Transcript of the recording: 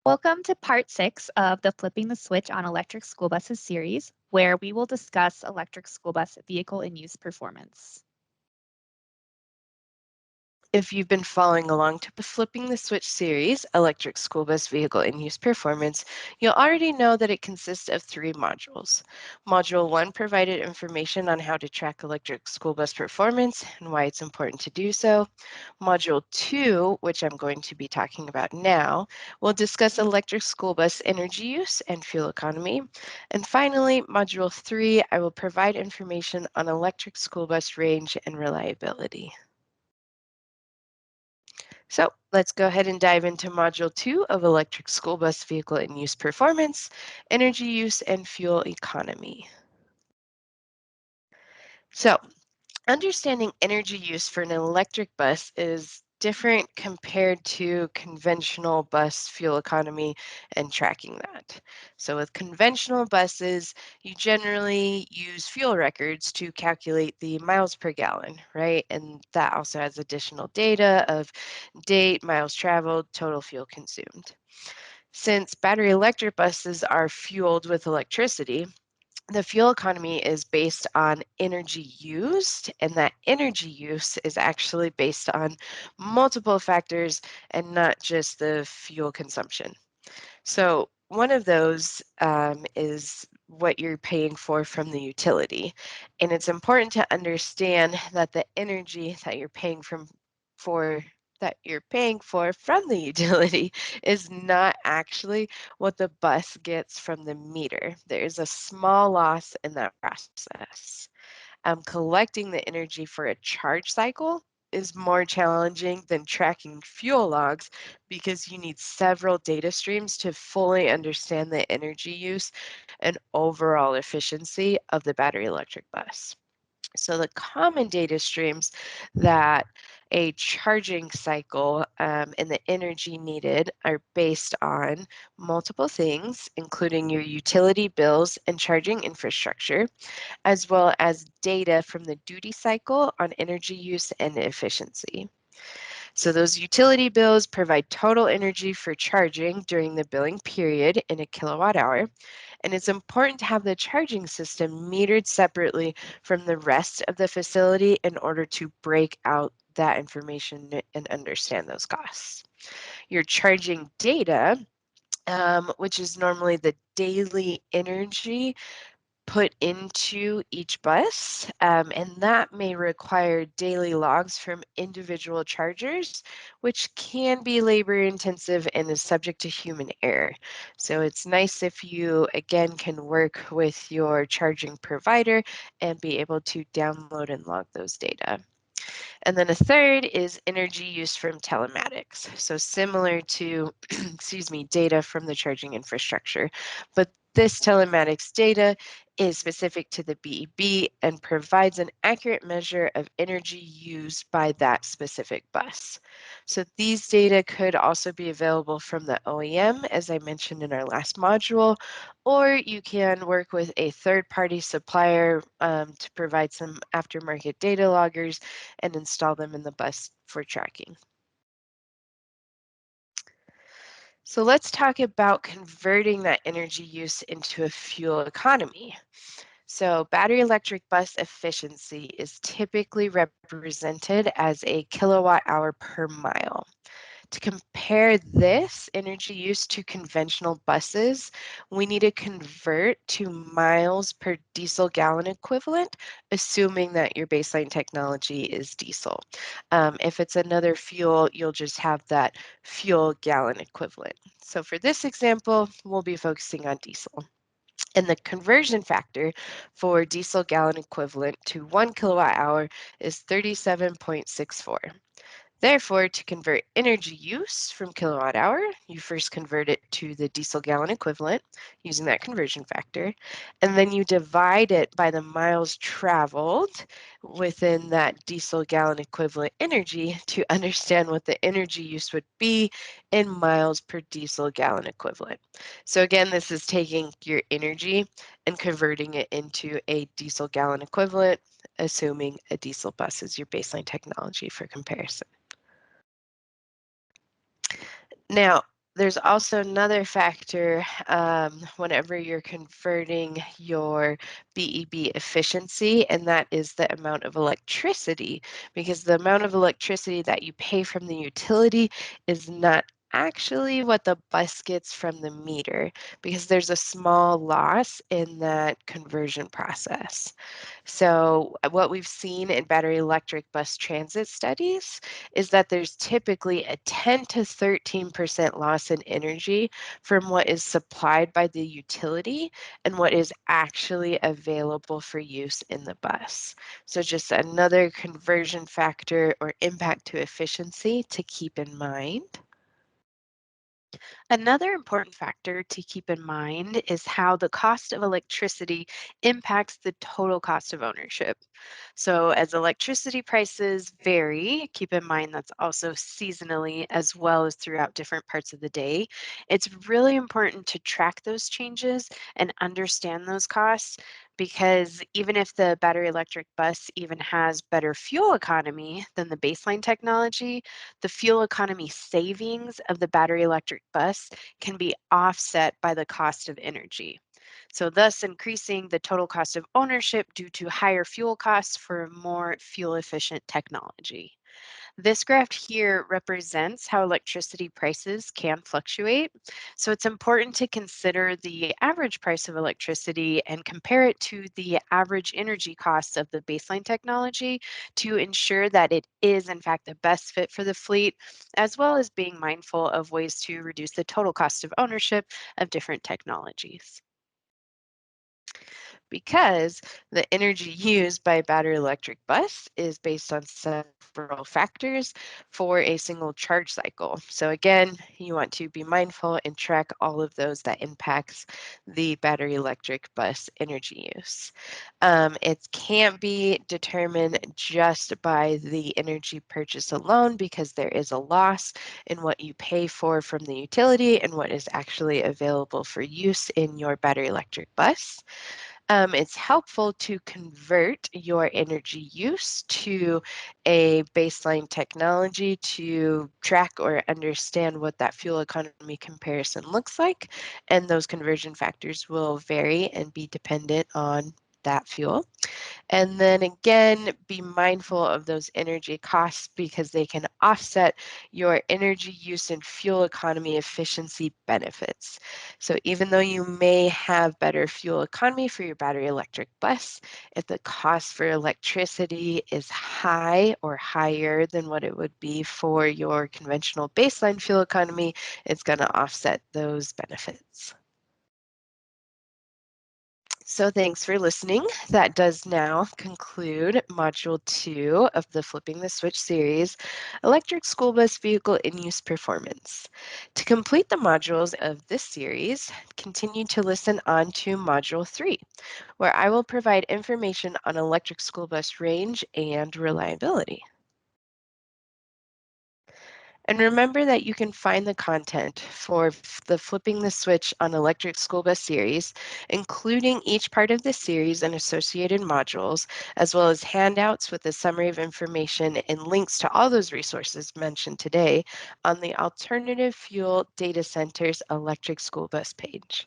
Welcome to part 6 of the Flipping the Switch on Electric School Buses series, where we will discuss electric school bus vehicle and use performance. If you've been following along to the Flipping the Switch series, Electric School Bus Vehicle and Use Performance, you'll already know that it consists of 3 modules. Module 1 provided information on how to track electric school bus performance and why it's important to do so. Module 2, which I'm going to be talking about now, will discuss electric school bus energy use and fuel economy. And finally, Module 3, I will provide information on electric school bus range and reliability. So let's go ahead and dive into Module 2 of Electric School Bus Vehicle and Use Performance, Energy Use and Fuel Economy. So understanding energy use for an electric bus is different compared to conventional bus fuel economy and tracking that. So with conventional buses, you generally use fuel records to calculate the miles per gallon, right? And that also has additional data of date, miles traveled, total fuel consumed. Since battery electric buses are fueled with electricity, the fuel economy is based on energy used, and that energy use is actually based on multiple factors and not just the fuel consumption. So one of those is what you're paying for from the utility. And it's important to understand that the energy that you're paying for from the utility is not actually what the bus gets from the meter. There is a small loss in that process. Collecting the energy for a charge cycle is more challenging than tracking fuel logs because you need several data streams to fully understand the energy use and overall efficiency of the battery electric bus. So the common data streams that a charging cycle and the energy needed are based on multiple things, including your utility bills and charging infrastructure, as well as data from the duty cycle on energy use and efficiency. So those utility bills provide total energy for charging during the billing period in a kilowatt hour. And it's important to have the charging system metered separately from the rest of the facility in order to break out that information and understand those costs. Your charging data, which is normally the daily energy put into each bus, and that may require daily logs from individual chargers, which can be labor intensive and is subject to human error. So it's nice if you, again, can work with your charging provider and be able to download and log those data. And then a third is energy use from telematics. So similar to, excuse me, data from the charging infrastructure, but this telematics data is specific to the BEB and provides an accurate measure of energy used by that specific bus. So these data could also be available from the OEM, as I mentioned in our last module, or you can work with a third-party supplier to provide some aftermarket data loggers and install them in the bus for tracking. So let's talk about converting that energy use into a fuel economy. So battery electric bus efficiency is typically represented as a kilowatt hour per mile. To compare this energy use to conventional buses, we need to convert to miles per diesel gallon equivalent, assuming that your baseline technology is diesel. If it's another fuel, you'll just have that fuel gallon equivalent. So for this example, we'll be focusing on diesel. And the conversion factor for diesel gallon equivalent to 1 kilowatt hour is 37.64. Therefore, to convert energy use from kilowatt hour, you first convert it to the diesel gallon equivalent using that conversion factor, and then you divide it by the miles traveled within that diesel gallon equivalent energy to understand what the energy use would be in miles per diesel gallon equivalent. So again, this is taking your energy and converting it into a diesel gallon equivalent, assuming a diesel bus is your baseline technology for comparison. Now, There's also another factor whenever you're converting your BEB efficiency, and that is the amount of electricity, because the amount of electricity that you pay from the utility is not actually what the bus gets from the meter, because there's a small loss in that conversion process. So what we've seen in battery electric bus transit studies is that there's typically a 10 to 13% loss in energy from what is supplied by the utility and what is actually available for use in the bus. So just another conversion factor or impact to efficiency to keep in mind. Another important factor to keep in mind is how the cost of electricity impacts the total cost of ownership. So, as electricity prices vary, keep in mind that's also seasonally as well as throughout different parts of the day. It's really important to track those changes and understand those costs because even if the battery electric bus even has better fuel economy than the baseline technology, the fuel economy savings of the battery electric bus can be offset by the cost of energy. So, thus increasing the total cost of ownership due to higher fuel costs for more fuel efficient technology. This graph here represents how electricity prices can fluctuate. So it's important to consider the average price of electricity and compare it to the average energy cost of the baseline technology to ensure that it is in fact the best fit for the fleet, as well as being mindful of ways to reduce the total cost of ownership of different technologies. Because the energy used by a battery electric bus is based on several factors for a single charge cycle. So again, you want to be mindful and track all of those that impacts the battery electric bus energy use. It can't be determined just by the energy purchase alone because there is a loss in what you pay for from the utility and what is actually available for use in your battery electric bus. It's helpful to convert your energy use to a baseline technology to track or understand what that fuel economy comparison looks like. And those conversion factors will vary and be dependent on that fuel. And then again, be mindful of those energy costs because they can offset your energy use and fuel economy efficiency benefits. So even though you may have better fuel economy for your battery electric bus, if the cost for electricity is high or higher than what it would be for your conventional baseline fuel economy, it's going to offset those benefits. So thanks for listening. That does now conclude Module 2 of the Flipping the Switch series, Electric School Bus Vehicle in Use Performance. To complete the modules of this series, continue to listen on to Module 3, where I will provide information on electric school bus range and reliability. And remember that you can find the content for the Flipping the Switch on Electric School Bus series, including each part of the series and associated modules, as well as handouts with a summary of information and links to all those resources mentioned today on the Alternative Fuel Data Center's Electric School Bus page.